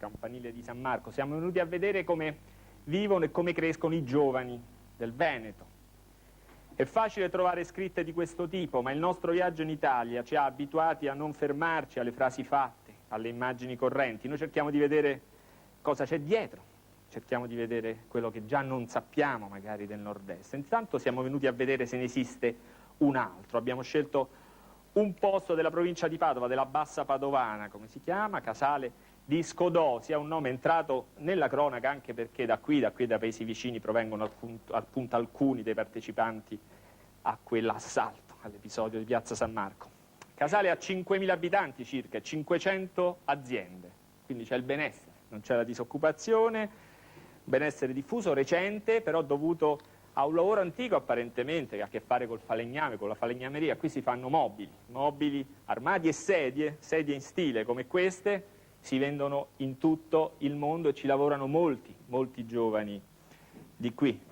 campanile di San Marco. Siamo venuti a vedere come vivono e come crescono i giovani del Veneto. È facile trovare scritte di questo tipo, ma il nostro viaggio in Italia ci ha abituati a non fermarci alle frasi fatte, alle immagini correnti. Noi cerchiamo di vedere cosa c'è dietro, cerchiamo di vedere quello che già non sappiamo magari del nord-est. Intanto siamo venuti a vedere se ne esiste un altro. Abbiamo scelto un posto della provincia di Padova, della Bassa Padovana, come si chiama, Casale di Scodosia, un nome entrato nella cronaca anche perché da qui e da paesi vicini provengono appunto alcuni dei partecipanti a quell'assalto, all'episodio di Piazza San Marco. Casale ha 5.000 abitanti circa, 500 aziende, quindi c'è il benessere, non c'è la disoccupazione, benessere diffuso, recente, però dovuto a un lavoro antico apparentemente che ha a che fare col falegname, con la falegnameria. Qui si fanno mobili, armadi e sedie in stile come queste, si vendono in tutto il mondo e ci lavorano molti giovani di qui.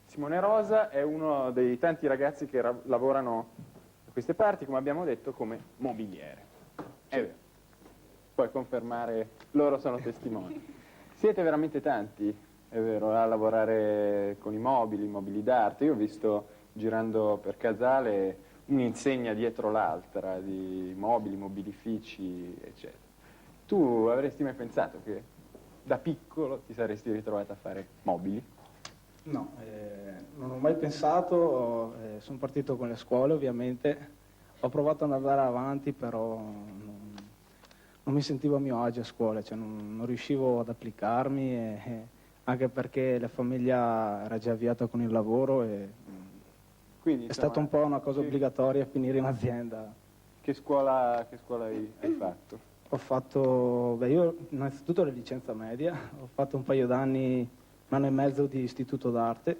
Simone Rosa è uno dei tanti ragazzi che lavorano da queste parti, come abbiamo detto, come mobiliere. È vero, puoi confermare, loro sono testimoni. Siete veramente tanti, è vero, a lavorare con i mobili d'arte. Io ho visto, girando per Casale, un'insegna dietro l'altra di mobili, mobilifici, eccetera. Tu avresti mai pensato che da piccolo ti saresti ritrovato a fare mobili? No, non ho mai pensato, sono partito con le scuole ovviamente, ho provato ad andare avanti però non mi sentivo a mio agio a scuola, cioè non riuscivo ad applicarmi, anche perché la famiglia era già avviata con il lavoro e quindi, è stata un po' una cosa obbligatoria finire in azienda. Che scuola hai fatto? Ho fatto, io innanzitutto la licenza media, ho fatto un paio d'anni, un anno e mezzo di istituto d'arte.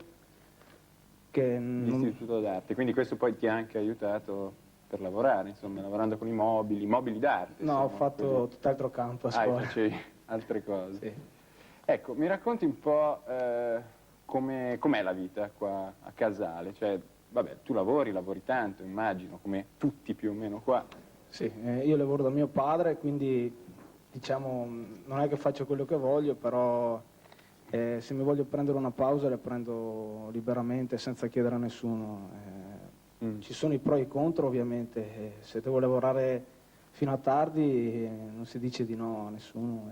Istituto d'arte, quindi questo poi ti ha anche aiutato per lavorare, insomma, lavorando con i mobili d'arte. No, ho fatto tutt'altro campo a scuola. Facevi altre cose. Sì. Ecco, mi racconti un po' com'è la vita qua a Casale? Cioè, vabbè, tu lavori tanto, immagino, come tutti più o meno qua. Sì, io lavoro da mio padre, quindi diciamo non è che faccio quello che voglio, però se mi voglio prendere una pausa la prendo liberamente, senza chiedere a nessuno. Ci sono i pro e i contro ovviamente, se devo lavorare fino a tardi non si dice di no a nessuno.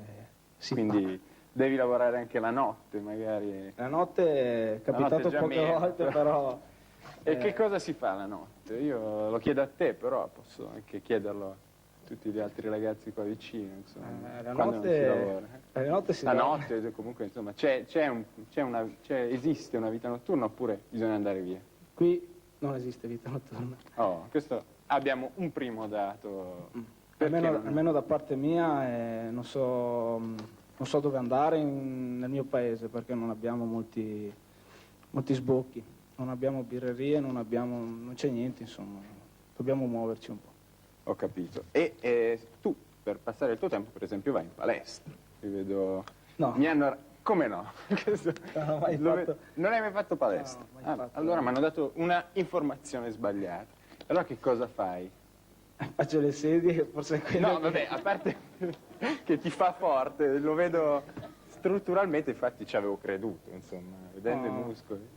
Quindi devi lavorare anche la notte magari? La notte è capitato poche volte, però... E che cosa si fa la notte? Io lo chiedo a te, però posso anche chiederlo tutti gli altri ragazzi qua vicino, insomma, La quando non si lavora. la notte si La lavora. notte, comunque, insomma, esiste una vita notturna oppure bisogna andare via? Qui non esiste vita notturna. Oh, questo abbiamo un primo dato. Perché Almeno da parte mia non so dove andare nel mio paese perché non abbiamo molti sbocchi, non abbiamo birrerie, non c'è niente, insomma, dobbiamo muoverci un po'. Ho capito. E tu, per passare il tuo tempo, per esempio, vai in palestra. Ti vedo... No. Come no? Non ho mai fatto. Non hai mai fatto palestra? No, mai fatto. Allora mi hanno dato una informazione sbagliata. Allora che cosa fai? Faccio le sedie, forse è quello. No, vabbè, a parte che ti fa forte, lo vedo strutturalmente, infatti ci avevo creduto, insomma, vedendo i muscoli.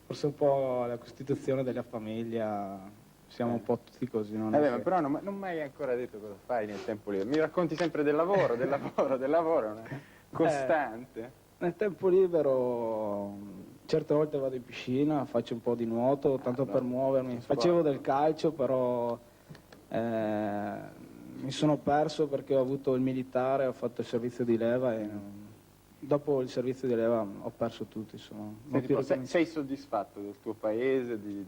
Forse un po' la costituzione della famiglia, siamo un po' tutti così, non è Vabbè, che- ma però non mi hai ancora detto cosa fai nel tempo libero. Mi racconti sempre del lavoro, una costante. Nel tempo libero certe volte vado in piscina, faccio un po' di nuoto, tanto per muovermi. sport. Facevo del calcio, però mi sono perso perché ho avuto il militare, ho fatto il servizio di leva e dopo il servizio di leva ho perso tutto, insomma. Non Senti, più però, sei, ricominci- sei soddisfatto del tuo paese, di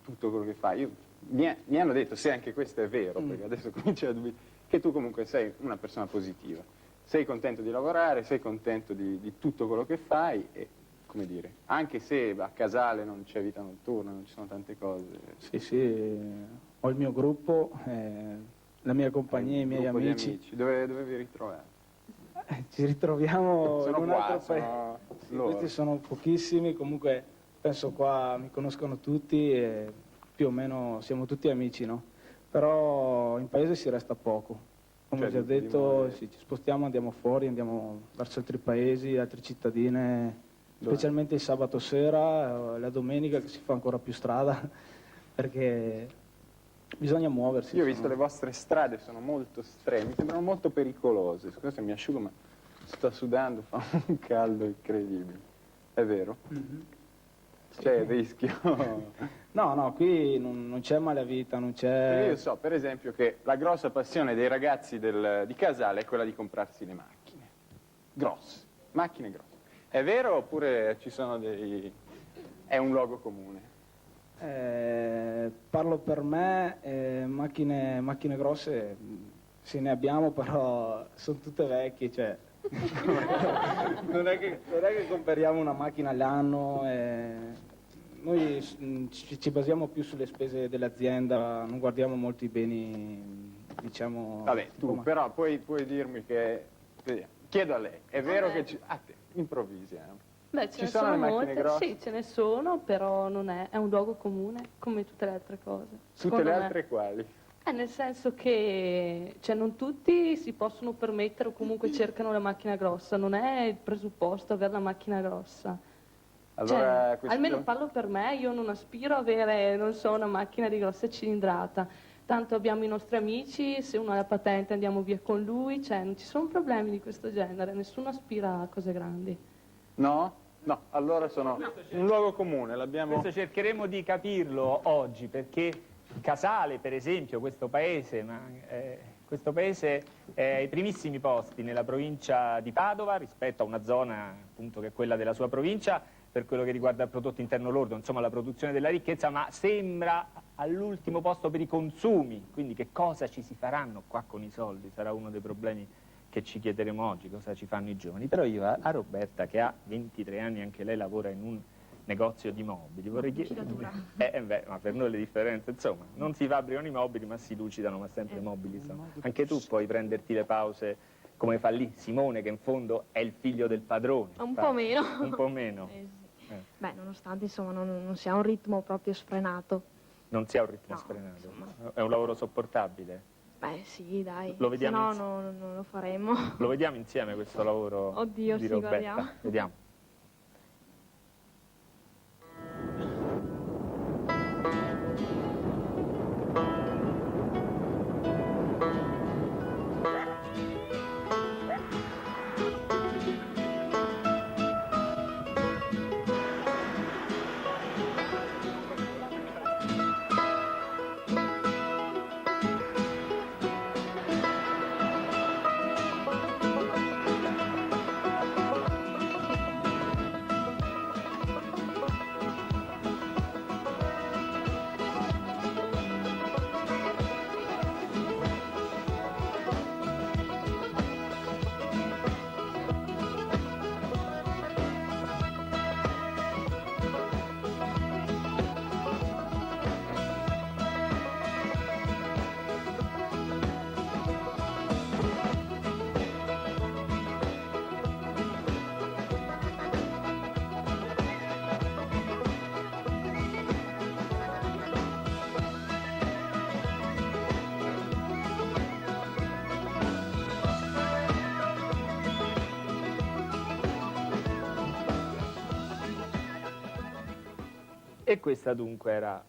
tutto quello che fai? Mi hanno detto, se anche questo è vero, perché adesso comincio a dubitare, che tu comunque sei una persona positiva. Sei contento di lavorare, sei contento di tutto quello che fai e, come dire, anche se a Casale non c'è vita notturna, non ci sono tante cose. Sì, ho il mio gruppo, la mia compagnia, i un miei gruppo di amici. Dove vi ritrovate? Ci ritroviamo Sono in un qua, altro sono paese. Sì, loro. questi sono pochissimi, comunque penso qua mi conoscono tutti e più o meno siamo tutti amici, no? Però in paese si resta poco. Come Cioè, ho già di detto, muovere. sì, ci spostiamo, andiamo fuori, andiamo verso altri paesi, altre cittadine, Dove? specialmente il sabato sera, la domenica che si fa ancora più strada, perché bisogna muoversi. Io ho visto insomma. le vostre strade, sono molto strette, mi sembrano molto pericolose. Scusa se mi asciugo, ma sto sudando, fa un caldo incredibile. È vero? C'è il rischio. No, qui non c'è malavita, non Perché c'è... io so, per esempio, che la grossa passione dei ragazzi di Casale è quella di comprarsi le macchine. Grosse, macchine grosse. È vero oppure ci sono dei... è un luogo comune? Parlo per me, macchine grosse sì ne abbiamo, però sono tutte vecchie, cioè non è che compriamo una macchina all'anno, noi ci basiamo più sulle spese dell'azienda, non guardiamo molto i beni, diciamo... Vabbè, tu come- però puoi dirmi che... vediamo, chiedo a lei, è vero che ci... Ah, te, improvvisiamo. Beh, Ci ce ne sono sono le macchine molte, grosse? sì, ce ne sono, però non è un luogo comune come tutte le altre cose. Tutte secondo le me. altre quali? Nel senso che cioè, non tutti si possono permettere o comunque cercano la macchina grossa, non è il presupposto avere la macchina grossa. Allora, Cioè, questo... almeno parlo per me, io non aspiro a avere, non so, una macchina di grossa cilindrata. Tanto abbiamo i nostri amici, se uno ha la patente andiamo via con lui, cioè non ci sono problemi di questo genere, nessuno aspira a cose grandi. No? No, allora sono un luogo comune, l'abbiamo... Questo cercheremo di capirlo oggi, perché Casale, per esempio, questo paese è ai primissimi posti nella provincia di Padova rispetto a una zona appunto che è quella della sua provincia per quello che riguarda il prodotto interno lordo, insomma la produzione della ricchezza, ma sembra all'ultimo posto per i consumi, quindi che cosa ci si faranno qua con i soldi? Sarà uno dei problemi che ci chiederemo oggi, cosa ci fanno i giovani. Però io a Roberta, che ha 23 anni, anche lei lavora in un negozio di mobili, vorrei chiedere... ma per noi le differenze, insomma, non si fabbricano i mobili, ma si lucidano, ma sempre mobili sono. Anche tu puoi prenderti le pause come fa lì Simone, che in fondo è il figlio del padrone. Un po' meno. Un po' meno. Sì. Beh, nonostante insomma non sia un ritmo proprio sfrenato. Non si ha un ritmo No, sfrenato. insomma. È un lavoro sopportabile. Beh, sì, dai. Lo vediamo Se no non lo faremo. Lo vediamo insieme questo lavoro Oddio, di sì, Roberta? guardiamo. Vediamo. E questa dunque era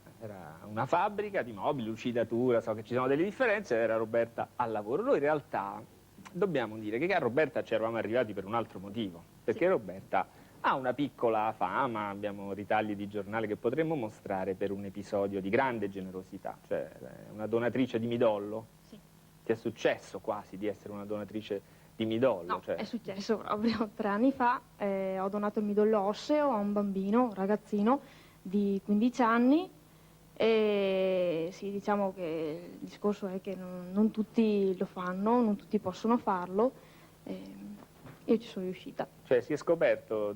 una fabbrica di mobili, lucidatura, so che ci sono delle differenze, era Roberta al lavoro. Noi in realtà dobbiamo dire che a Roberta ci eravamo arrivati per un altro motivo, perché Roberta ha una piccola fama, abbiamo ritagli di giornale che potremmo mostrare per un episodio di grande generosità, cioè una donatrice di midollo. Sì. Ti è successo quasi di essere una donatrice di midollo? No, Cioè... è successo proprio 3 anni fa, ho donato il midollo osseo a un bambino, un ragazzino di 15 anni, e sì, diciamo che il discorso è che non tutti lo fanno, non tutti possono farlo, io ci sono riuscita. Cioè si è scoperto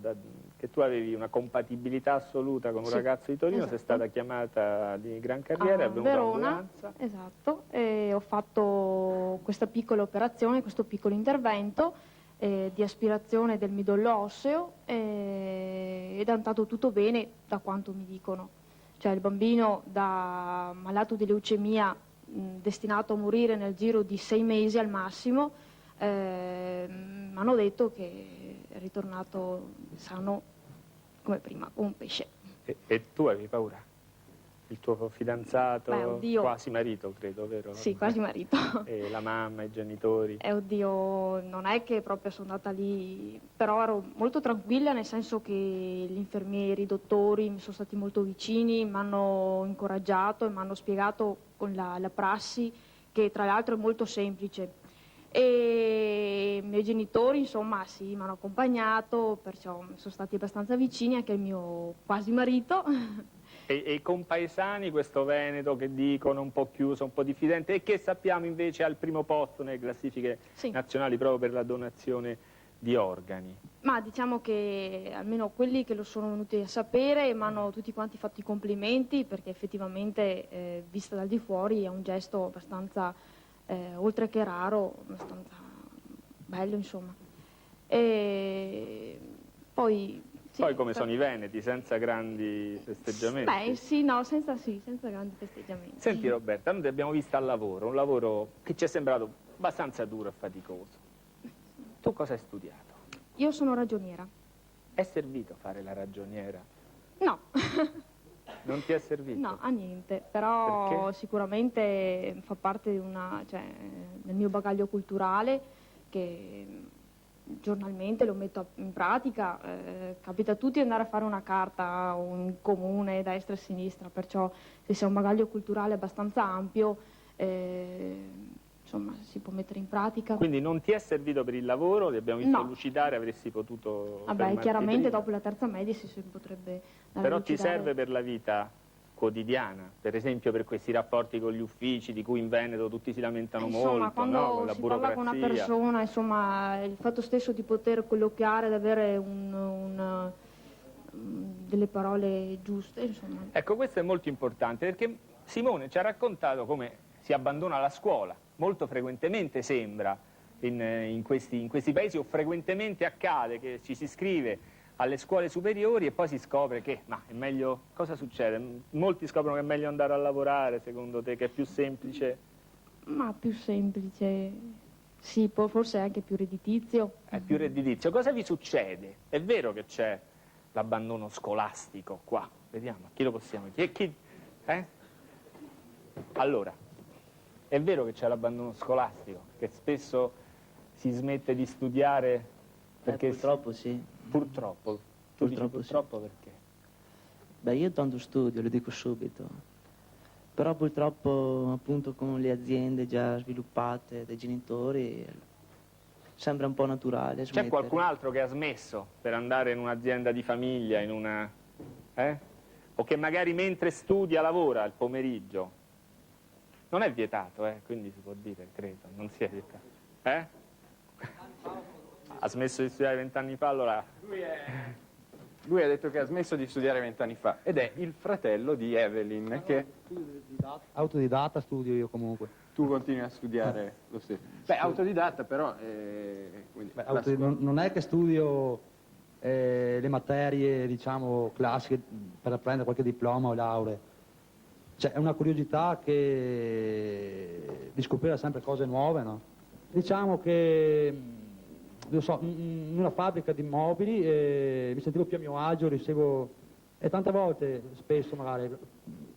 che tu avevi una compatibilità assoluta con un Sì, ragazzo di Torino, sei esatto. stata chiamata di gran carriera, è A venuta Verona, ambulanza. esatto, e ho fatto questa piccola operazione, questo piccolo intervento di aspirazione del midollo osseo ed è andato tutto bene da quanto mi dicono. Cioè il bambino da malato di leucemia destinato a morire nel giro di 6 mesi al massimo, mi hanno detto che è ritornato sano come prima, come un pesce. E tu avevi paura? Il tuo fidanzato, Beh, oddio. quasi marito credo, vero? Sì, quasi marito. E la mamma, i genitori? Oddio, non è che proprio sono andata lì, però ero molto tranquilla, nel senso che gli infermieri, i dottori mi sono stati molto vicini, mi hanno incoraggiato e mi hanno spiegato con la prassi, che tra l'altro è molto semplice. E i miei genitori, insomma, sì, mi hanno accompagnato, perciò sono stati abbastanza vicini, anche il mio quasi marito. E i compaesani, questo Veneto che dicono un po' chiuso, un po' diffidente, e che sappiamo invece al primo posto nelle classifiche Sì. nazionali proprio per la donazione di organi. Ma diciamo che almeno quelli che lo sono venuti a sapere mi hanno tutti quanti fatto i complimenti, perché effettivamente, vista dal di fuori, è un gesto abbastanza, oltre che raro, abbastanza bello, insomma. E poi... sì, Poi come sono i veneti, senza grandi festeggiamenti? Beh, sì, no, senza grandi festeggiamenti. Senti Roberta, noi ti abbiamo vista al lavoro, un lavoro che ci è sembrato abbastanza duro e faticoso. Tu cosa hai studiato? Io sono ragioniera. È servito fare la ragioniera? No. Non ti è servito? No, a niente, però Perché? sicuramente fa parte di del mio bagaglio culturale che giornalmente lo metto in pratica. Capita a tutti di andare a fare una carta un comune destra e sinistra, perciò se si ha un bagaglio culturale abbastanza ampio, insomma, si può mettere in pratica. Quindi non ti è servito per il lavoro, ti abbiamo visto No. lucidare, avresti potuto Vabbè, fermarti chiaramente prima. dopo la terza media si potrebbe dare Però a ti lucidare. serve per la vita quotidiana, per esempio per questi rapporti con gli uffici di cui in Veneto tutti si lamentano Insomma, molto, quando no? Con la si parla con una burocrazia. persona, insomma, il fatto stesso di poter colloquiare, di avere delle parole giuste, insomma. Ecco, questo è molto importante perché Simone ci ha raccontato come si abbandona la scuola, molto frequentemente sembra in questi paesi, o frequentemente accade che ci si iscrive alle scuole superiori e poi si scopre che, ma è meglio, cosa succede? Molti scoprono che è meglio andare a lavorare, secondo te, che è più semplice? Ma più semplice, sì, forse anche più redditizio. È più redditizio. Cosa vi succede? È vero che c'è l'abbandono scolastico qua? Vediamo, a chi lo possiamo chiedere? Allora, è vero che c'è l'abbandono scolastico, che spesso si smette di studiare perché... purtroppo sì. Purtroppo? Tu dici Purtroppo sì. purtroppo perché? Beh, io tanto studio, lo dico subito. Però purtroppo, appunto, con le aziende già sviluppate dai genitori, sembra un po' naturale C'è smettere. qualcun altro che ha smesso per andare in un'azienda di famiglia, in una... O che magari mentre studia lavora il pomeriggio? Non è vietato, quindi si può dire, credo, non si è vietato. Ha smesso di studiare 20 anni fa, allora... Lui ha detto che ha smesso di studiare 20 anni fa ed è il fratello di Evelyn, che Autodidatta studio io comunque. tu continui a studiare lo stesso. Beh, autodidatta però... quindi Beh, la scuola- non è che studio le materie, diciamo, classiche per apprendere qualche diploma o laurea. Cioè, è una curiosità di scoprire sempre cose nuove, no? Diciamo che, non so, in una fabbrica di mobili mi sentivo più a mio agio, riuscivo E tante volte, spesso magari,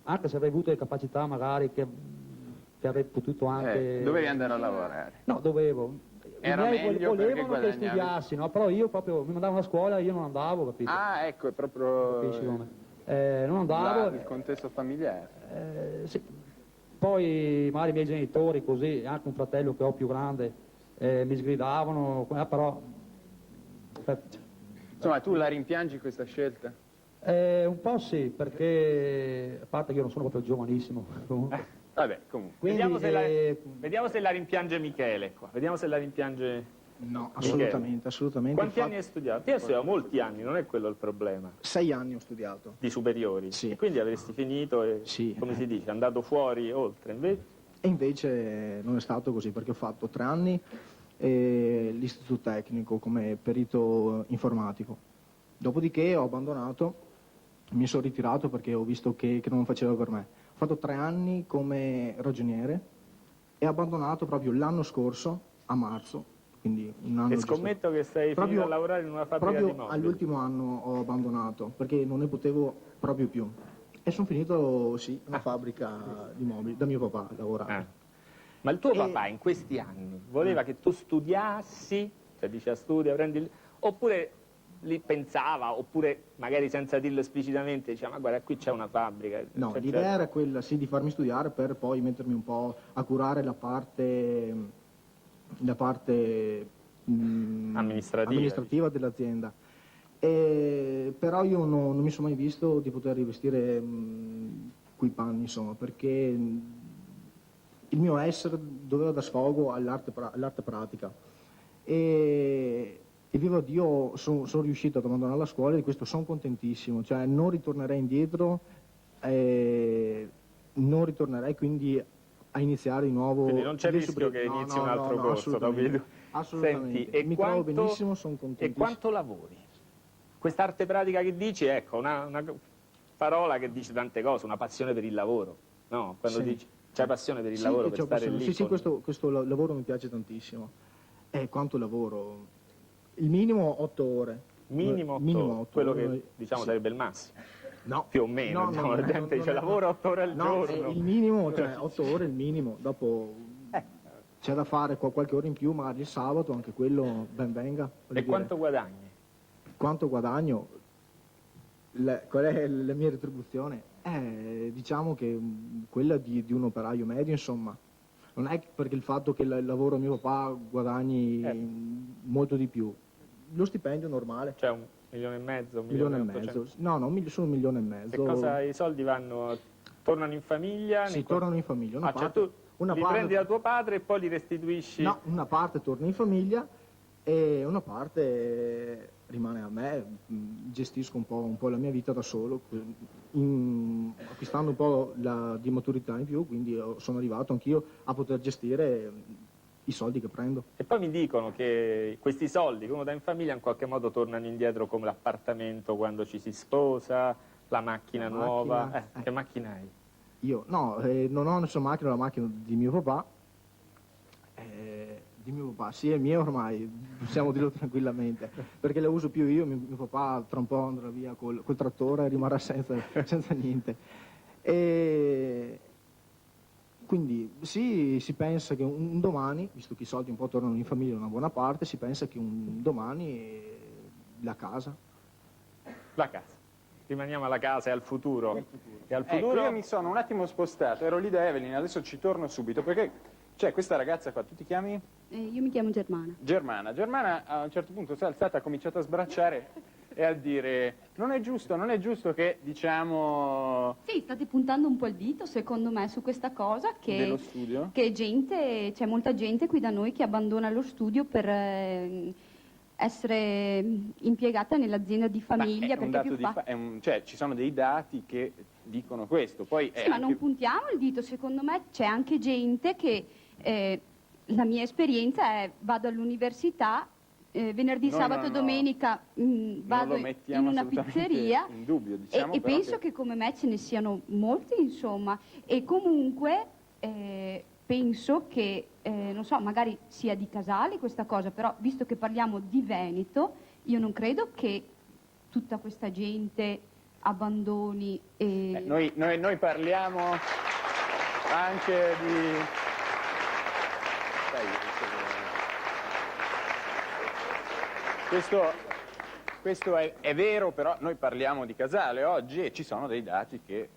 anche se avrei avuto le capacità magari che avrei potuto anche... Dovevi andare a lavorare. No, dovevo. Era I miei meglio perché volevano che guadagnavi. studiassi, no? Però io proprio mi mandavano a scuola e io non andavo, capito? Ah, ecco, è proprio Capisci come? Non andavo. il contesto familiare. Sì. Poi magari i miei genitori così, anche un fratello che ho più grande, mi sgridavano, però... Insomma, tu la rimpiangi questa scelta? Un po' sì, perché a parte che io non sono proprio giovanissimo comunque. Vabbè, comunque. Quindi, Vediamo se la rimpiange Michele qua. Vediamo se la rimpiange. No, Michele. assolutamente. Quanti anni hai studiato? Ti hai studiato molti anni, non è quello il problema. 6 anni ho studiato. Di superiori. Sì. E quindi avresti finito e, Sì. come si dice, andato fuori oltre. Invece, E invece non è stato così, perché ho fatto 3 anni l'istituto tecnico come perito informatico. Dopodiché ho abbandonato, mi sono ritirato perché ho visto che non faceva per me. Ho fatto 3 anni come ragioniere e ho abbandonato proprio l'anno scorso, a marzo, quindi un anno e giusto. scommetto che stai finendo a lavorare in una fabbrica di Proprio mobili. all'ultimo anno ho abbandonato perché non ne potevo proprio più. E sono finito, sì, in una fabbrica di mobili, da mio papà a lavorare. Ah. Ma il tuo papà in questi anni voleva che tu studiassi, cioè diceva studia, oppure li pensava, oppure magari senza dirlo esplicitamente diceva ma guarda qui c'è una fabbrica. No, Cioè, l'idea era quella sì di farmi studiare per poi mettermi un po' a curare la parte amministrativa dell'azienda. Però io non mi sono mai visto di poter rivestire quei panni, insomma, perché il mio essere doveva dar sfogo all'arte pratica. E viva Dio sono riuscito ad abbandonare la scuola e di questo sono contentissimo, cioè non ritornerei indietro, non ritornerei quindi a iniziare di nuovo. Quindi non c'è il rischio che inizi un altro corso. Assolutamente. Senti, mi trovo benissimo, sono E contentissimo. quanto lavori? Quest'arte pratica che dici, ecco, una parola che dice tante cose, una passione per il lavoro, no? Quando Sì. dici c'hai passione per il Sì, lavoro, che per c'ho stare passione. lì. Sì, questo lavoro mi piace tantissimo. Quanto lavoro? Il minimo 8 ore. Minimo 8 ore, quello che diciamo sì. sarebbe il massimo. No. Più o meno, No, diciamo, no, la gente no, dice no, lavoro 8 ore al No, giorno. il minimo, cioè 8 ore è il minimo, dopo c'è da fare qualche ora in più, magari il sabato, anche quello ben venga. voglio E dire. quanto guadagni? Quanto guadagno? Qual è la mia retribuzione? Diciamo che quella di un operaio medio, insomma. Non è perché il fatto che il lavoro mio papà guadagni molto di più. Lo stipendio normale. Cioè 1,5 milioni, 1,8 1,5 milioni. No, sono 1,5 milioni. E cosa, i soldi vanno, tornano in famiglia? Sì, tornano in famiglia. Una Cioè parte, tu li prendi da tuo padre e poi li restituisci? No, una parte torna in famiglia e una parte rimane a me, gestisco un po' la mia vita da solo, acquistando un po' di maturità in più, quindi sono arrivato anch'io a poter gestire i soldi che prendo. E poi mi dicono che questi soldi che uno dà in famiglia in qualche modo tornano indietro come l'appartamento quando ci si sposa, la macchina La nuova. macchina, Che macchina hai? Io no, non ho nessuna macchina, la macchina di mio papà. Di mio papà, sì, è mia ormai, possiamo dirlo tranquillamente, perché la uso più io, mio papà tra un po' andrà via col trattore e rimarrà senza niente. E quindi sì, si pensa che un domani, visto che i soldi un po' tornano in famiglia una buona parte, si pensa che un domani la casa. La casa. Rimaniamo alla casa e al futuro. E al Ecco, futuro io mi sono un attimo spostato, ero lì da Evelyn, adesso ci torno subito, perché c'è questa ragazza qua, tu ti chiami? Io mi chiamo Germana. Germana. Germana a un certo punto si è alzata, ha cominciato a sbracciare e a dire non è giusto che diciamo... Sì, state puntando un po' il dito, secondo me, su questa cosa dello studio? che c'è molta gente qui da noi che abbandona lo studio per essere impiegata nell'azienda di famiglia. Ma è un perché dato più fa- cioè ci sono dei dati che dicono questo. Poi Sì, ma non puntiamo il dito, secondo me c'è anche gente che, la mia esperienza è, vado all'università, venerdì, Noi sabato, domenica vado lo in mettiamo una assolutamente pizzeria in dubbio, diciamo, e però penso che come me ce ne siano molti, insomma, e comunque penso che, non so, magari sia di Casale questa cosa, però visto che parliamo di Veneto, io non credo che tutta questa gente abbandoni e... Noi parliamo anche di... Questo è vero, però noi parliamo di Casale oggi e ci sono dei dati che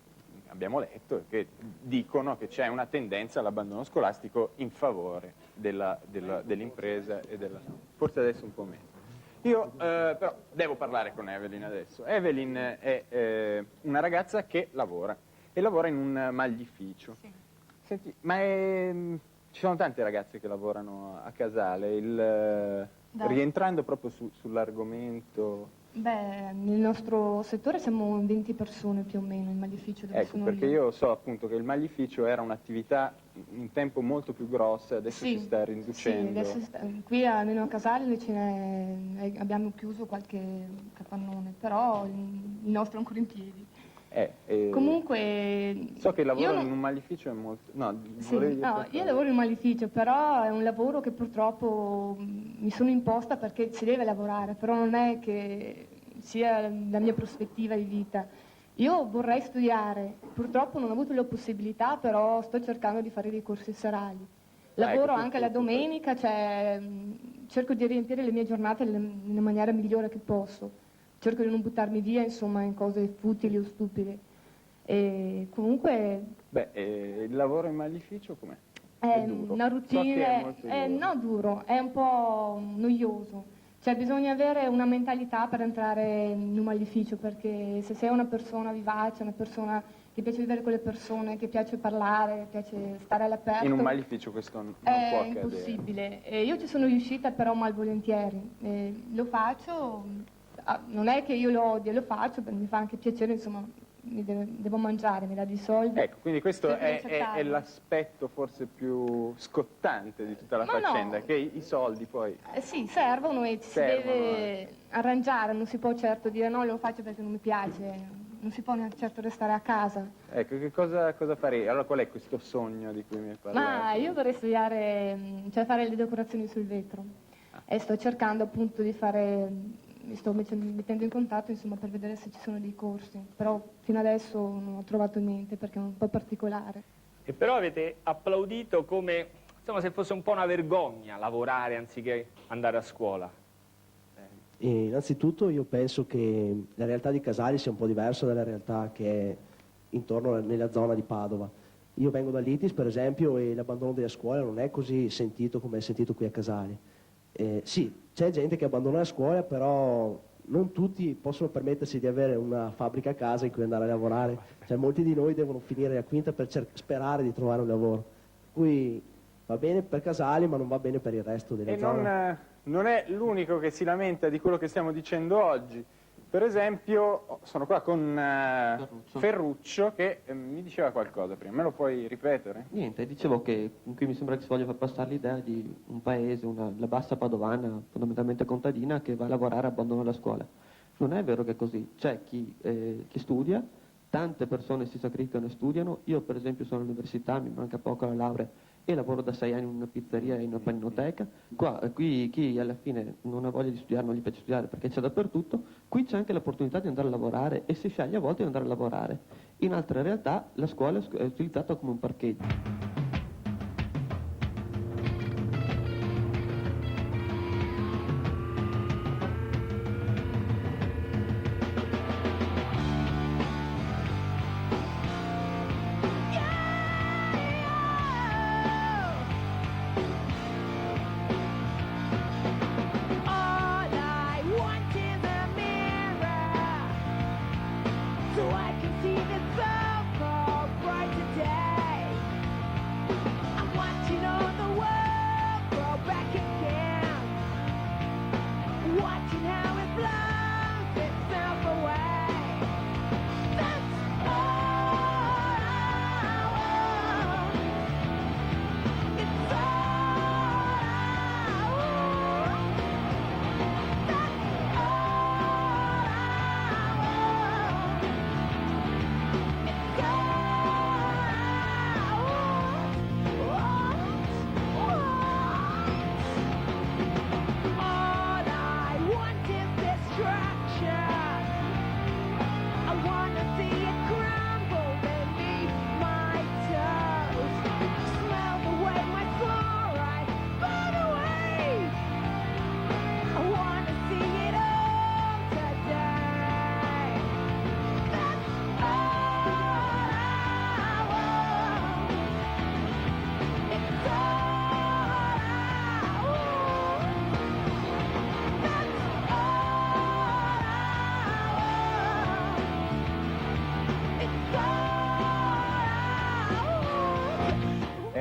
abbiamo letto e che dicono che c'è una tendenza all'abbandono scolastico in favore dell'impresa e della... Forse adesso un po' meno. Io però devo parlare con Evelyn adesso. Evelyn è una ragazza che lavora e lavora in un maglificio. Sì. Senti, ma ci sono tante ragazze che lavorano a Casale, rientrando proprio sull'argomento... Beh, nel nostro settore siamo 20 persone più o meno in maglificio dove Ecco, sono perché io so appunto che il maglificio era un'attività in tempo molto più grossa, adesso si sta riducendo. Sì, qui almeno a Casale abbiamo chiuso qualche capannone, però il nostro è ancora in piedi. Comunque... So che il lavoro in un maglificio è molto... io lavoro in un maglificio, però è un lavoro che purtroppo mi sono imposta perché si deve lavorare, però non è che sia la mia prospettiva di vita. Io vorrei studiare, purtroppo non ho avuto la possibilità, però sto cercando di fare dei corsi serali. Lavoro anche la domenica, cerco di riempire le mie giornate nella maniera migliore che posso. Cerco di non buttarmi via, insomma, in cose futili o stupide. E comunque... il lavoro in maglificio com'è? È duro. una routine, So che è molto duro. no duro, è un po' noioso. Cioè bisogna avere una mentalità per entrare in un maglificio, perché se sei una persona vivace, una persona che piace vivere con le persone, che piace parlare, piace stare all'aperto... In un maglificio questo non può è accadere. impossibile. Io ci sono riuscita però malvolentieri. Lo faccio, non è che io lo odio, lo faccio, mi fa anche piacere, insomma, devo mangiare, mi dà di soldi. Ecco, quindi questo Cerco di è accettarlo. l'aspetto forse più scottante di tutta la faccenda, che i soldi poi... Sì, servono e ci si deve arrangiare, non si può certo dire no, lo faccio perché non mi piace, non si può neanche certo restare a casa. Ecco, che cosa farei? Allora qual è questo sogno di cui mi hai parlato? Ma io vorrei studiare, cioè fare le decorazioni sul vetro e sto cercando appunto di fare... Mi sto mettendo in contatto, insomma, per vedere se ci sono dei corsi, però fino adesso non ho trovato niente perché è un po' particolare. E però avete applaudito come, insomma, se fosse un po' una vergogna lavorare anziché andare a scuola. Innanzitutto io penso che la realtà di Casale sia un po' diversa dalla realtà che è intorno nella zona di Padova. Io vengo dall'ITIS, per esempio, e l'abbandono della scuola non è così sentito come è sentito qui a Casale. Sì, c'è gente che abbandona la scuola, però non tutti possono permettersi di avere una fabbrica a casa in cui andare a lavorare. Cioè, molti di noi devono finire la quinta per sperare di trovare un lavoro. Qui va bene per Casale, ma non va bene per il resto delle zone. Non è l'unico che si lamenta di quello che stiamo dicendo oggi. Per esempio, sono qua con Ferruccio che mi diceva qualcosa prima. Me lo puoi ripetere? Niente, dicevo che qui mi sembra che si voglia far passare l'idea di un paese, la bassa padovana, fondamentalmente contadina, che va a lavorare e abbandona la scuola. Non è vero che è così. C'è chi studia, tante persone si sacrificano e studiano. Io per esempio sono all'università, mi manca poco alla laurea e lavoro da 6 anni in una pizzeria e in una paninoteca. Qui chi alla fine non ha voglia di studiare, non gli piace studiare perché c'è dappertutto, qui c'è anche l'opportunità di andare a lavorare e si sceglie a volte di andare a lavorare. In altre realtà la scuola è utilizzata come un parcheggio.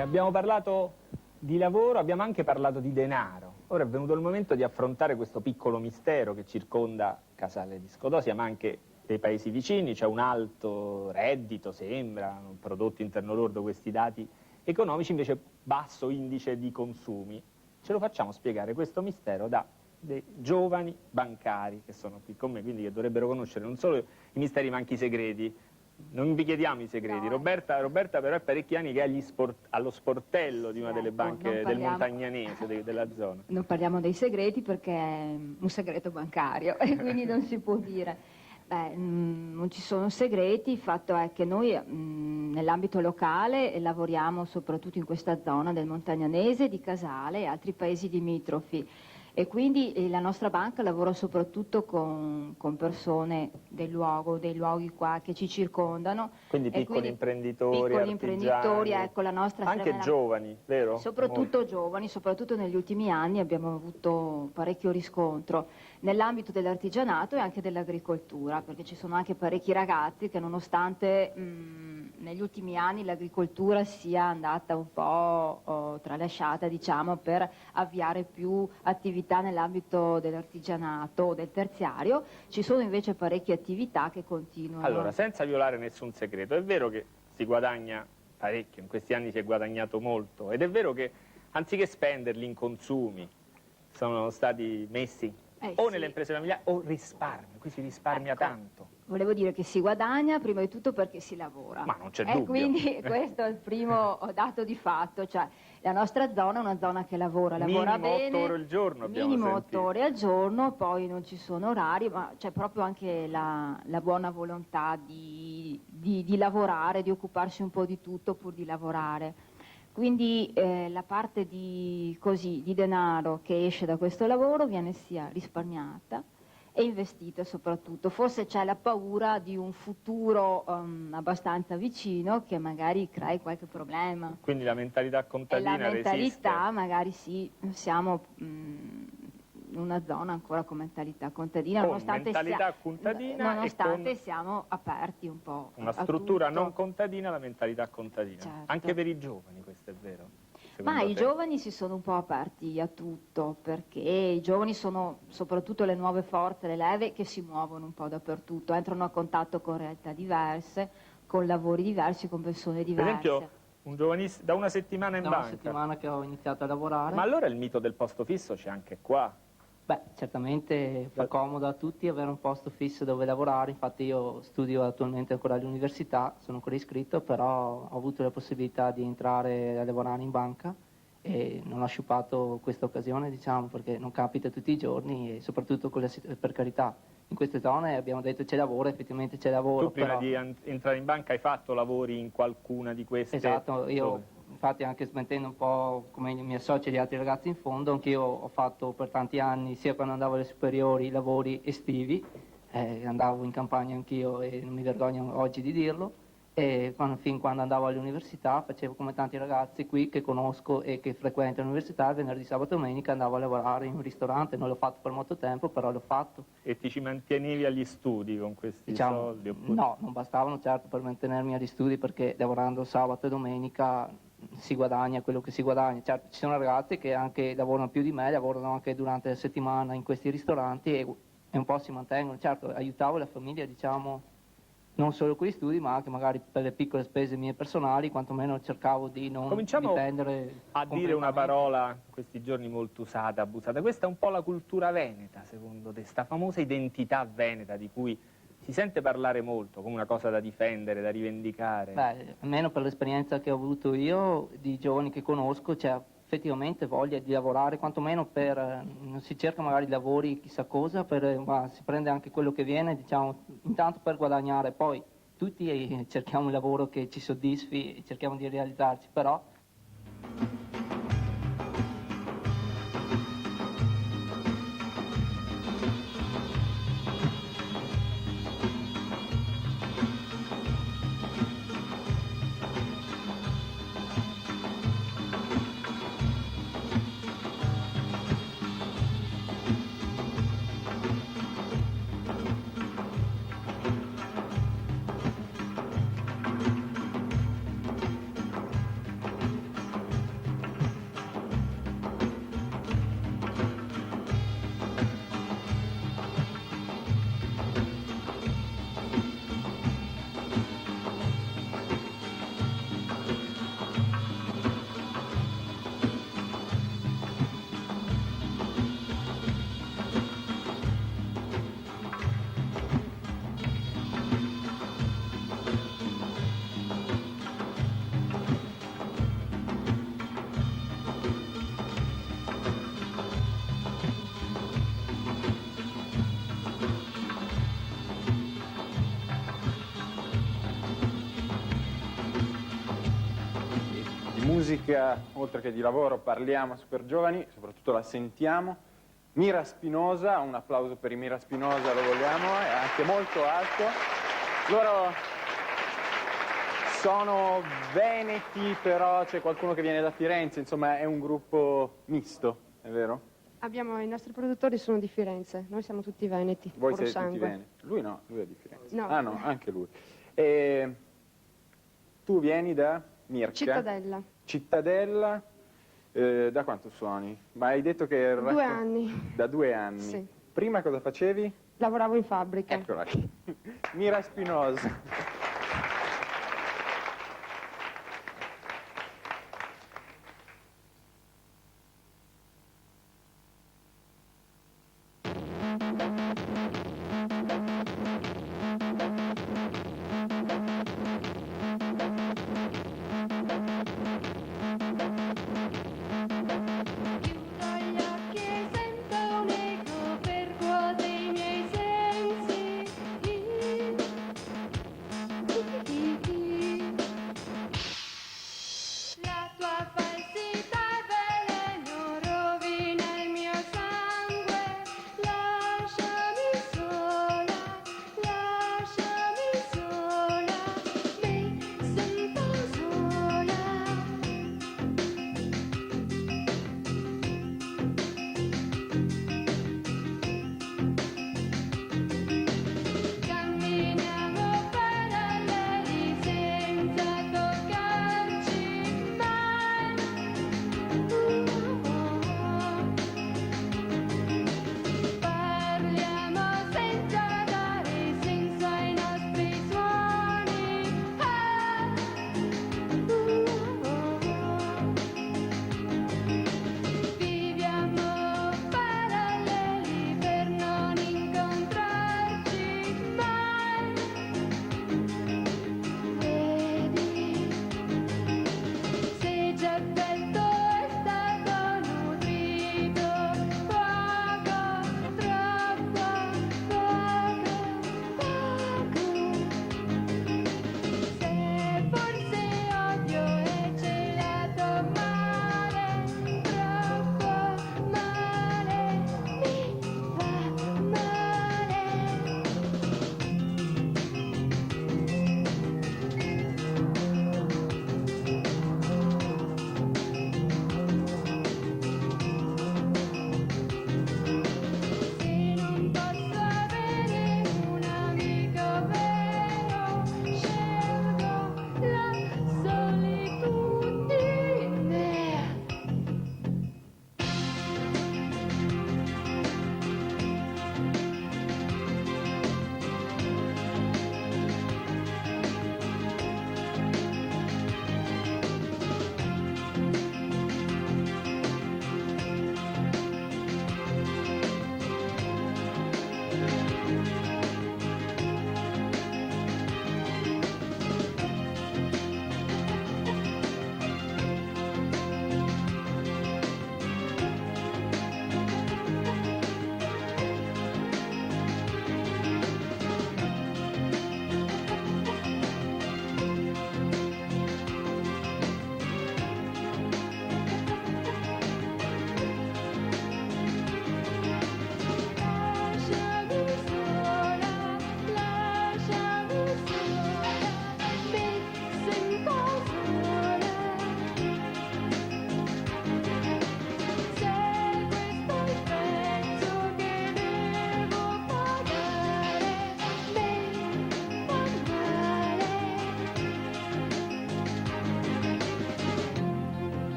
Abbiamo parlato di lavoro, abbiamo anche parlato di denaro. Ora è venuto il momento di affrontare questo piccolo mistero che circonda Casale di Scodosia, ma anche dei paesi vicini. C'è un alto reddito, sembra, un prodotto interno lordo, questi dati economici, invece basso indice di consumi. Ce lo facciamo spiegare questo mistero da dei giovani bancari che sono qui con me, quindi che dovrebbero conoscere non solo i misteri ma anche i segreti. Non vi chiediamo i segreti. No. Roberta però è parecchi anni che è allo sportello di una delle banche del Montagnanese, della zona. Non parliamo dei segreti perché è un segreto bancario e quindi non si può dire. Non ci sono segreti, il fatto è che noi nell'ambito locale lavoriamo soprattutto in questa zona del Montagnanese, di Casale e altri paesi limitrofi. E quindi la nostra banca lavora soprattutto con persone del luogo, dei luoghi qua che ci circondano. Quindi piccoli imprenditori, ecco, la nostra anche giovani, vero? Soprattutto giovani, soprattutto negli ultimi anni abbiamo avuto parecchio riscontro nell'ambito dell'artigianato e anche dell'agricoltura, perché ci sono anche parecchi ragazzi che nonostante negli ultimi anni l'agricoltura sia andata un po' tralasciata, diciamo, per avviare più attività nell'ambito dell'artigianato o del terziario, ci sono invece parecchie attività che continuano. Allora, senza violare nessun segreto, è vero che si guadagna parecchio, in questi anni si è guadagnato molto, ed è vero che anziché spenderli in consumi sono stati messi o nelle imprese familiari o risparmio, qui si risparmia tanto. Volevo dire che si guadagna prima di tutto perché si lavora. Ma non c'è dubbio. Quindi questo è il primo dato di fatto, cioè la nostra zona è una zona che lavora minimo bene. 8 ore al giorno abbiamo minimo sentito. 8 ore al giorno, poi non ci sono orari, ma c'è proprio anche la buona volontà di lavorare, di occuparsi un po' di tutto pur di lavorare. Quindi la parte di denaro che esce da questo lavoro viene sia risparmiata e investita soprattutto. Forse c'è la paura di un futuro abbastanza vicino che magari crei qualche problema. Quindi la mentalità contadina e la mentalità resiste. magari sì, siamo in una zona ancora con mentalità contadina, nonostante siamo aperti un po'. Una struttura non contadina, la mentalità contadina. Certo. Anche per i giovani, questo è vero. Ma i giovani si sono un po' aperti a tutto, perché i giovani sono soprattutto le nuove forze, le leve che si muovono un po' dappertutto, entrano a contatto con realtà diverse, con lavori diversi, con persone diverse. Per esempio, un giovanissimo da una settimana in banca. Da una settimana che ho iniziato a lavorare. Ma allora il mito del posto fisso c'è anche qua. Beh, certamente fa comodo a tutti avere un posto fisso dove lavorare, infatti io studio attualmente ancora all'università, sono ancora iscritto, però ho avuto la possibilità di entrare a lavorare in banca e non ho sciupato questa occasione, diciamo, perché non capita tutti i giorni e soprattutto per carità. In queste zone abbiamo detto c'è lavoro, effettivamente c'è lavoro. Tu prima di entrare in banca hai fatto lavori in qualcuna di queste? Esatto, io infatti anche smentendo un po' come i miei soci e gli altri ragazzi in fondo, anch'io ho fatto per tanti anni, sia quando andavo alle superiori, lavori estivi, andavo in campagna anch'io e non mi vergogno oggi di dirlo, e fin quando andavo all'università facevo come tanti ragazzi qui che conosco e che frequentano l'università, il venerdì, sabato e domenica andavo a lavorare in un ristorante, non l'ho fatto per molto tempo, però l'ho fatto. E ti ci mantenevi agli studi con questi soldi? Oppure? No, non bastavano certo per mantenermi agli studi, perché lavorando sabato e domenica si guadagna quello che si guadagna. Certo, ci sono ragazzi che anche lavorano più di me, lavorano anche durante la settimana in questi ristoranti e un po' si mantengono. Certo, aiutavo la famiglia, diciamo, non solo con gli studi, ma anche magari per le piccole spese mie personali, quantomeno cercavo di non dipendere. A dire una parola in questi giorni molto usata, abusata. Questa è un po' la cultura veneta, secondo te, sta famosa identità veneta di cui si sente parlare molto, come una cosa da difendere, da rivendicare. Beh, almeno per l'esperienza che ho avuto io, di giovani che conosco, c'è effettivamente voglia di lavorare, quantomeno non si cerca magari lavori chissà cosa, ma si prende anche quello che viene, diciamo, intanto per guadagnare, poi tutti cerchiamo un lavoro che ci soddisfi e cerchiamo di realizzarci, però musica, oltre che di lavoro, parliamo a Super Giovani, soprattutto la sentiamo. Mira Spinosa, un applauso per i Mira Spinosa, lo vogliamo, è anche molto alto. Loro sono veneti, però c'è qualcuno che viene da Firenze, insomma è un gruppo misto, è vero? I nostri produttori sono di Firenze, noi siamo tutti veneti. Voi puro siete tutti sangue. veneti. Lui no, lui è di Firenze. No. Ah no, anche lui. E tu vieni da Mirka? Cittadella. Cittadella, da quanto suoni? Ma hai detto che... 2 anni. Da 2 anni. Sì. Prima cosa facevi? Lavoravo in fabbrica. Eccola qui. Mira Spinosa.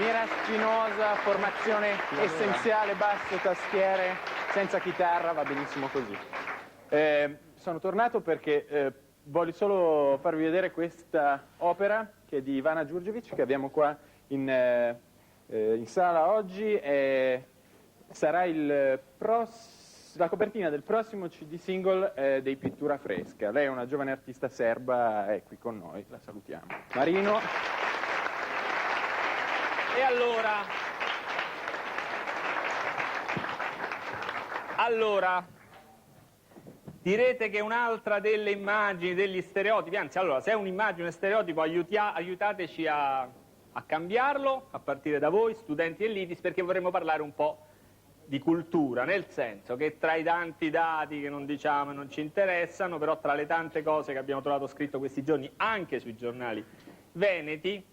Mira Spinosa, formazione essenziale, basso, tastiere, senza chitarra, va benissimo così. Sono tornato perché voglio solo farvi vedere questa opera che è di Ivana Đurđević, che abbiamo qua in sala oggi. Sarà la copertina del prossimo CD single dei Pittura Fresca. Lei è una giovane artista serba, è qui con noi, la salutiamo. Marino. E allora, direte che un'altra delle immagini, degli stereotipi, anzi, allora, se è un'immagine, un stereotipo, aiutateci a cambiarlo, a partire da voi, studenti dell'ITIS, perché vorremmo parlare un po' di cultura, nel senso che tra i tanti dati che non diciamo e non ci interessano, però tra le tante cose che abbiamo trovato scritto questi giorni, anche sui giornali veneti,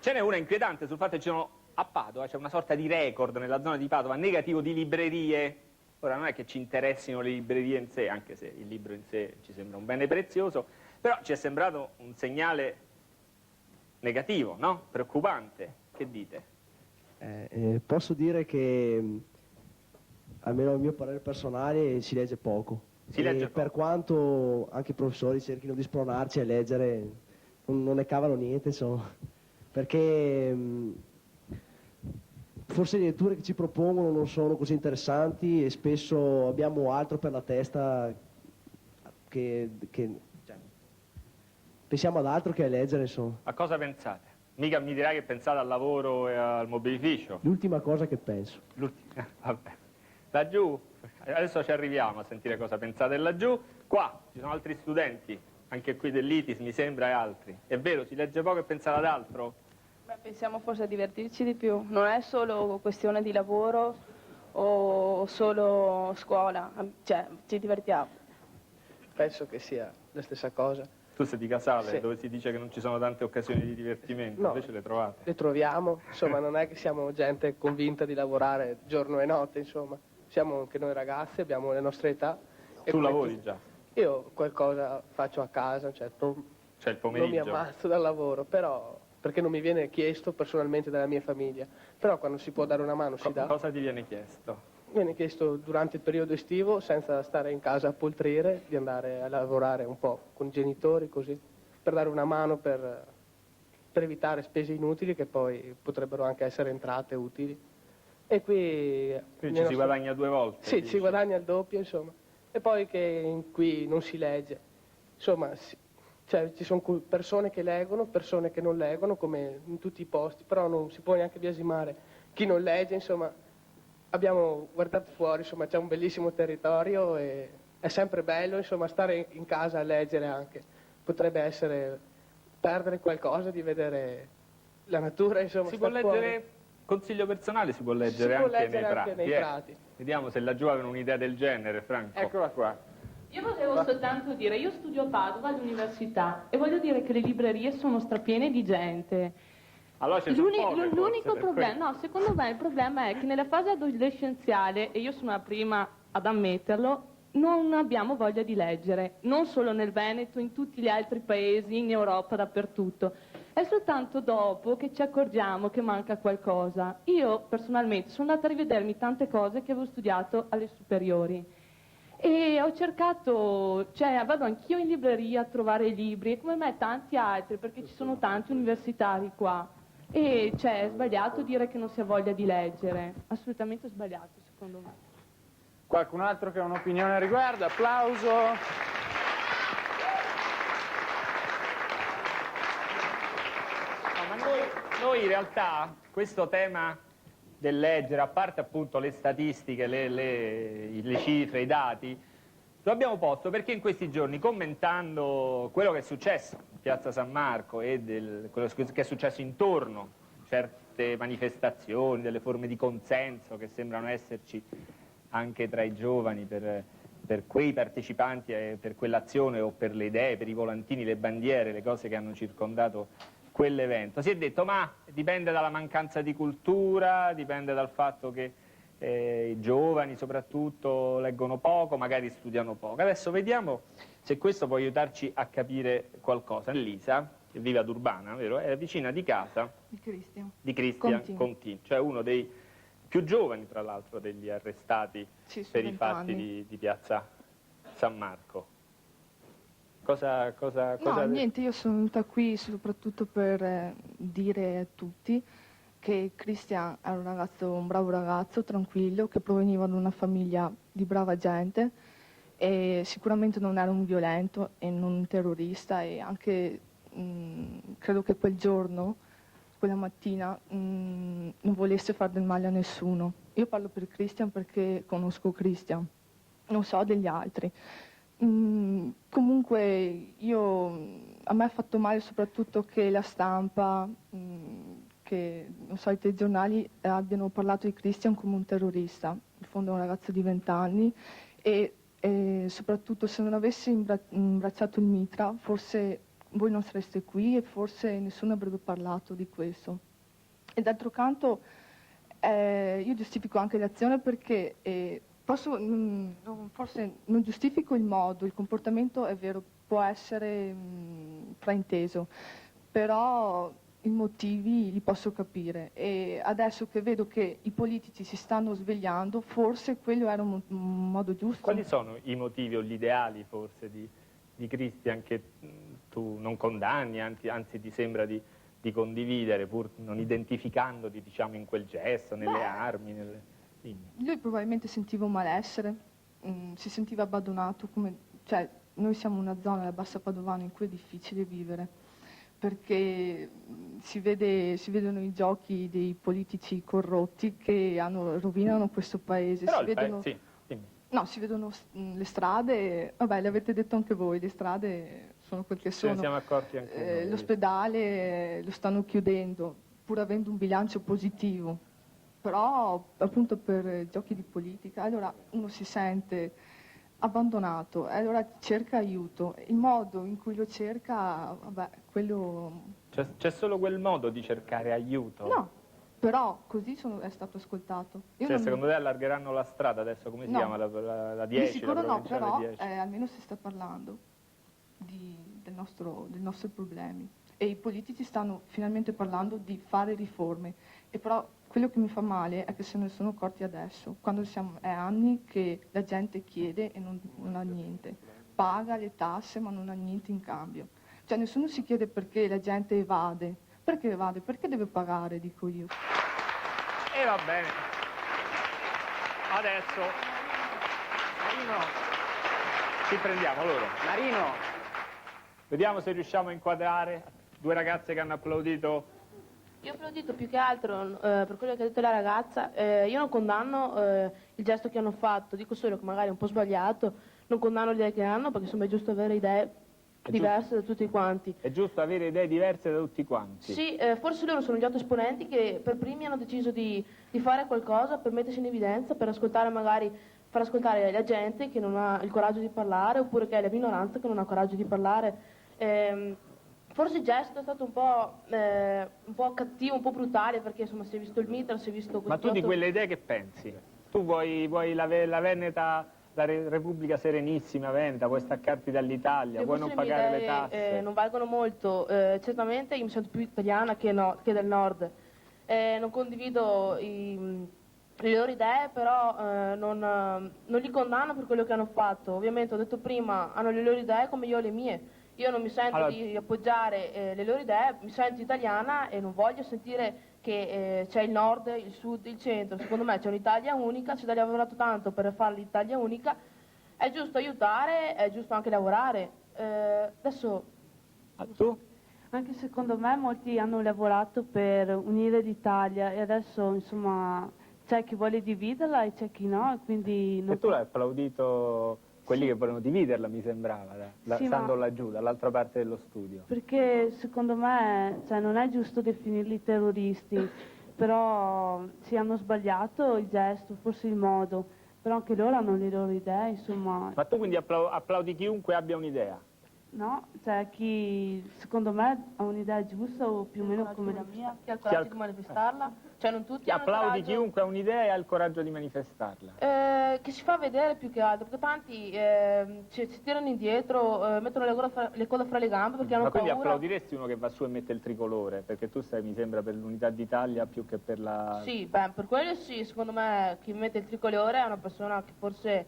ce n'è una inquietante sul fatto che ci sono a Padova, c'è una sorta di record nella zona di Padova negativo di librerie. Ora non è che ci interessino le librerie in sé, anche se il libro in sé ci sembra un bene prezioso, però ci è sembrato un segnale negativo, no? Preoccupante. Che dite? Posso dire che, almeno a mio parere personale, si legge poco. Si legge poco. Per quanto anche i professori cerchino di spronarci a leggere, non ne cavano niente, insomma. Perché forse le letture che ci propongono non sono così interessanti e spesso abbiamo altro per la testa cioè, pensiamo ad altro che a leggere, insomma. A cosa pensate? Mica mi dirai che pensate al lavoro e al mobilificio. L'ultima cosa che penso. Vabbè. Laggiù, adesso ci arriviamo a sentire cosa pensate laggiù. Qua ci sono altri studenti, anche qui dell'ITIS mi sembra, e altri. È vero, si legge poco e pensate ad altro? Beh, pensiamo forse a divertirci di più. Non è solo questione di lavoro o solo scuola, cioè ci divertiamo. Penso che sia la stessa cosa. Tu sei di Casale, Sì. dove si dice che non ci sono tante occasioni di divertimento, No. invece le trovate. Le troviamo, insomma, non è che siamo gente convinta di lavorare giorno e notte, insomma. Siamo anche noi ragazzi, abbiamo le nostre età. E Tu come lavori tutti- già? Io qualcosa faccio a casa, cioè C'è il non mi pomeriggio. ammazzo dal lavoro, però perché non mi viene chiesto personalmente dalla mia famiglia. Però quando si può dare una mano si dà. Cosa ti viene chiesto? Viene chiesto durante il periodo estivo, senza stare in casa a poltrire, di andare a lavorare un po' con i genitori, così, per dare una mano per evitare spese inutili che poi potrebbero anche essere entrate utili. E qui Quindi ci si guadagna due volte. Sì, dici. si guadagna il doppio, insomma. E poi che qui non si legge. Insomma, cioè, ci sono persone che leggono, persone che non leggono, come in tutti i posti, però non si può neanche biasimare chi non legge, insomma. Abbiamo guardato fuori, insomma, c'è un bellissimo territorio e è sempre bello, insomma, stare in casa a leggere anche. Potrebbe essere perdere qualcosa di vedere la natura, insomma. Si può star fuori. leggere, consiglio personale si può leggere, Si può anche, leggere nei anche nei prati. prati. Vediamo se laggiù avevano un'idea del genere, Franco. Eccola qua. Io volevo soltanto dire, io studio a Padova all'università e voglio dire che le librerie sono strapiene di gente. Allora ce ne sono poche, L'unico forse, per problema, quello. no, secondo me il problema è che nella fase adolescenziale, e io sono la prima ad ammetterlo, non abbiamo voglia di leggere, non solo nel Veneto, in tutti gli altri paesi, in Europa, dappertutto. È soltanto dopo che ci accorgiamo che manca qualcosa. Io personalmente sono andata a rivedermi tante cose che avevo studiato alle superiori e ho cercato, cioè vado anch'io in libreria a trovare libri e come me tanti altri, perché ci sono tanti universitari qua. E cioè è sbagliato dire che non si ha voglia di leggere, assolutamente sbagliato secondo me. Qualcun altro che ha un'opinione a riguardo? Applauso. No, ma noi in realtà questo tema del leggere, a parte appunto le statistiche, le cifre, i dati, lo abbiamo posto perché in questi giorni, commentando quello che è successo in Piazza San Marco e quello che è successo intorno a certe manifestazioni, delle forme di consenso che sembrano esserci anche tra i giovani per quei partecipanti, per quell'azione o per le idee, per i volantini, le bandiere, le cose che hanno circondato quell'evento. Si è detto ma dipende dalla mancanza di cultura, dipende dal fatto che i giovani soprattutto leggono poco, magari studiano poco. Adesso vediamo se questo può aiutarci a capire qualcosa. Elisa, che vive ad Urbana, vero? È vicina di casa Di Cristian. di Cristian Contin. Contin, cioè uno dei più giovani, tra l'altro, degli arrestati Sì, su per i 20 fatti anni. di Piazza San Marco. Cosa No, niente, io sono venuta qui soprattutto per dire a tutti che Christian era un bravo ragazzo, tranquillo, che proveniva da una famiglia di brava gente e sicuramente non era un violento e non un terrorista e anche credo che quel giorno, quella mattina, non volesse fare del male a nessuno. Io parlo per Christian perché conosco Christian, non so degli altri. Comunque a me ha fatto male soprattutto che la stampa, che non so, i telegiornali abbiano parlato di Christian come un terrorista. In fondo è un ragazzo di 20 anni e soprattutto se non avessi imbracciato il mitra forse voi non sareste qui e forse nessuno avrebbe parlato di questo. E d'altro canto io giustifico anche l'azione perché forse non giustifico il modo, il comportamento è vero, può essere frainteso, però i motivi li posso capire e adesso che vedo che i politici si stanno svegliando, forse quello era un modo giusto. Quali sono i motivi o gli ideali forse di Christian che tu non condanni, anzi ti sembra di condividere, pur non identificandoti, diciamo, in quel gesto, nelle armi, Lui probabilmente sentiva un malessere, si sentiva abbandonato, cioè noi siamo una zona, la Bassa Padovana, in cui è difficile vivere, perché si vedono i giochi dei politici corrotti che rovinano questo paese. Però Si vedono le strade, vabbè, le avete detto anche voi, le strade sono quel che sono. Ce ne siamo accorti anche noi. L'ospedale lo stanno chiudendo, pur avendo un bilancio positivo. Però appunto per giochi di politica, allora uno si sente abbandonato e allora cerca aiuto. Il modo in cui lo cerca, vabbè, quello... C'è solo quel modo di cercare aiuto? No, però così è stato ascoltato. Secondo te allargheranno la strada adesso, come si chiama, la 10? Di sicuro la no, però 10. almeno si sta parlando dei nostri problemi. E i politici stanno finalmente parlando di fare riforme. E però quello che mi fa male è che se ne sono accorti adesso, quando è anni che la gente chiede e non ha niente. Paga le tasse ma non ha niente in cambio. Cioè nessuno si chiede perché la gente evade. Perché evade? Perché deve pagare, dico io. E va bene. Adesso Marino, ci prendiamo loro. Marino! Vediamo se riusciamo a inquadrare due ragazze che hanno applaudito. Io ho applaudito più che altro per quello che ha detto la ragazza. Io non condanno il gesto che hanno fatto, dico solo che magari è un po' sbagliato, non condanno le idee che hanno perché insomma è giusto avere idee diverse da tutti quanti. È giusto avere idee diverse da tutti quanti. Sì, forse loro sono gli 8 esponenti che per primi hanno deciso di fare qualcosa per mettersi in evidenza, per ascoltare far ascoltare la gente che non ha il coraggio di parlare oppure che è la minoranza che non ha coraggio di parlare. Forse il gesto è stato un po' cattivo, un po' brutale, perché insomma si è visto il mitra, si è visto... Ma tu di quelle idee che pensi? Tu vuoi la Veneta, la Repubblica Serenissima Veneta, vuoi staccarti dall'Italia, vuoi non pagare le tasse? Non valgono molto, certamente io mi sento più italiana che del nord. Non condivido le loro idee, però non li condanno per quello che hanno fatto. Ovviamente, ho detto prima, hanno le loro idee come io ho le mie. Io non mi sento di appoggiare le loro idee, mi sento italiana e non voglio sentire che c'è il nord, il sud, il centro. Secondo me c'è un'Italia unica, ci abbiamo lavorato tanto per fare l'Italia unica, è giusto aiutare, è giusto anche lavorare. Adesso... Tu? Anche secondo me molti hanno lavorato per unire l'Italia e adesso insomma c'è chi vuole dividerla e c'è chi no, e quindi... E tu l'hai applaudito... Quelli che volevano dividerla, mi sembrava, stando laggiù, dall'altra parte dello studio. Perché secondo me non è giusto definirli terroristi, però sì, hanno sbagliato il gesto, forse il modo, però anche loro hanno le loro idee, insomma. Ma tu quindi applaudi chiunque abbia un'idea? no? Cioè chi secondo me ha un'idea giusta o più o meno come la mia. Chi ha il coraggio di manifestarla? Cioè non tutti hanno il Applaudi coraggio. chiunque ha un'idea e ha il coraggio di manifestarla. Che si fa vedere più che altro, perché tanti si tirano indietro, mettono le cose fra le gambe perché hanno Ma quindi paura. applaudiresti uno che va su e mette il tricolore? Perché tu stai, mi sembra, per l'unità d'Italia più che per la... Sì, beh, per quello sì, secondo me chi mette il tricolore è una persona che forse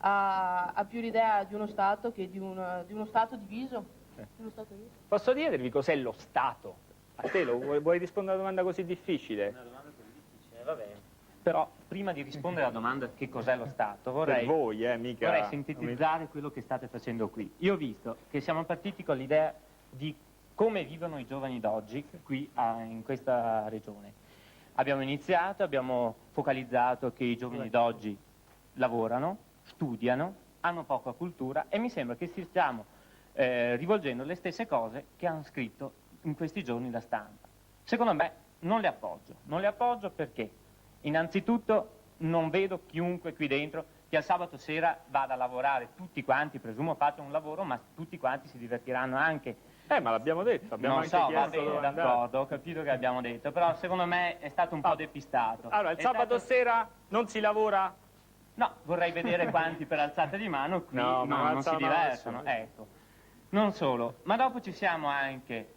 ha più l'idea di uno Stato che di uno Stato diviso. Di uno Stato diviso. Posso chiedervi cos'è lo Stato? A te vuoi rispondere a una domanda così difficile? Una domanda così difficile, va bene. Però prima di rispondere alla domanda che cos'è lo Stato, vorrei, Per voi, mica... vorrei sintetizzare quello che state facendo qui. Io ho visto che siamo partiti con l'idea di come vivono i giovani d'oggi qui in questa regione. Abbiamo iniziato, abbiamo focalizzato che i giovani d'oggi lavorano, studiano, hanno poca cultura e mi sembra che ci stiamo rivolgendo le stesse cose che hanno scritto in questi giorni la stampa. Secondo me non le appoggio perché innanzitutto non vedo chiunque qui dentro che al sabato sera vada a lavorare, tutti quanti, presumo fate un lavoro, ma tutti quanti si divertiranno anche. Ma l'abbiamo detto, abbiamo non anche so, chiesto va bene, dove andare. d'accordo, ho capito che abbiamo detto, però secondo me è stato un po' depistato. Allora, il sabato sera non si lavora? No, vorrei vedere quanti per alzata di mano qui No, ma non si alza la mano divertono, nessuno. ecco. Non solo, ma dopo ci siamo anche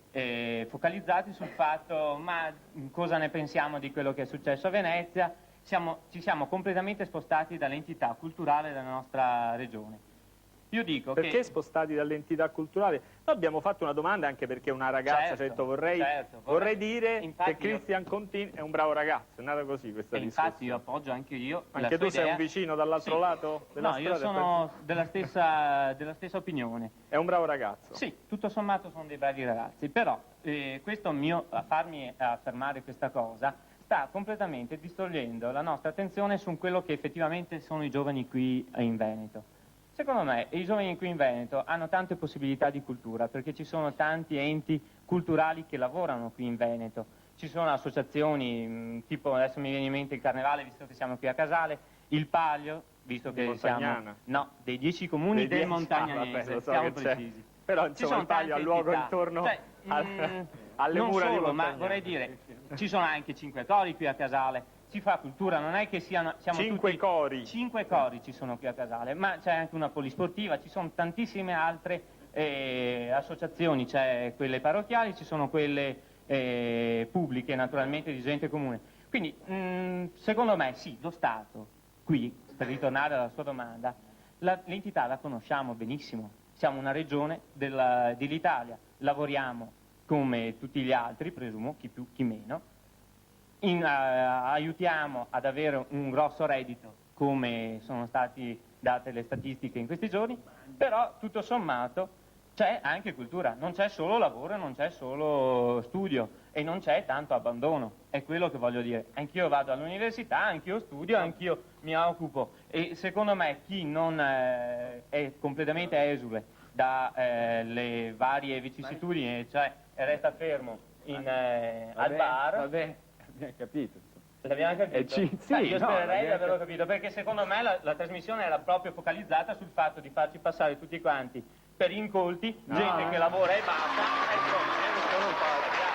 focalizzati sul fatto, ma cosa ne pensiamo di quello che è successo a Venezia? Ci siamo completamente spostati dall'entità culturale della nostra regione. Io dico Perché spostati dall'entità culturale? Noi abbiamo fatto una domanda anche perché una ragazza ci ha detto vorrei dire infatti che Christian Contin è un bravo ragazzo, è nata così questa E discussione. infatti io appoggio anche io la Anche sua tu sei idea. un vicino dall'altro Sì. lato della No, strada? io sono della stessa opinione. È un bravo ragazzo? Sì, tutto sommato sono dei bravi ragazzi, però questo mio farmi affermare questa cosa sta completamente distogliendo la nostra attenzione su quello che effettivamente sono i giovani qui in Veneto. Secondo me i giovani qui in Veneto hanno tante possibilità di cultura perché ci sono tanti enti culturali che lavorano qui in Veneto. Ci sono associazioni, tipo adesso mi viene in mente il Carnevale, visto che siamo qui a Casale, il Palio, visto Di che siamo... Montagnana. No, dei 10 comuni Dei del 10, Montagnanese, vabbè, lo so siamo che c'è. precisi. Però Ci insomma sono il Palio ha tante luogo entità. intorno Cioè, alle non mura di solo, ma Montagnana. vorrei dire, ci sono anche 5 cori qui a Casale, si fa cultura, non è che siamo 5 tutti... cori. 5 cori ci sono qui a Casale, ma c'è anche una polisportiva, ci sono tantissime altre associazioni, c'è quelle parrocchiali, ci sono quelle pubbliche naturalmente di gente comune. Quindi secondo me sì, lo Stato qui, per ritornare alla sua domanda, l'entità la conosciamo benissimo, siamo una regione dell'Italia, lavoriamo come tutti gli altri, presumo, chi più chi meno, aiutiamo ad avere un grosso reddito come sono state date le statistiche in questi giorni, però tutto sommato c'è anche cultura, non c'è solo lavoro, non c'è solo studio e non c'è tanto abbandono, è quello che voglio dire. Anch'io vado all'università, anch'io studio, anch'io mi occupo e secondo me chi non è completamente esule dalle varie vicissitudini, cioè resta fermo al bar... Vabbè, abbiamo capito. L'abbiamo capito? Sì, Io no, spererei di l'abbiamo averlo capito, perché secondo me la trasmissione era proprio focalizzata sul fatto di farci passare tutti quanti per incolti, gente che lavora e basta. Ecco, non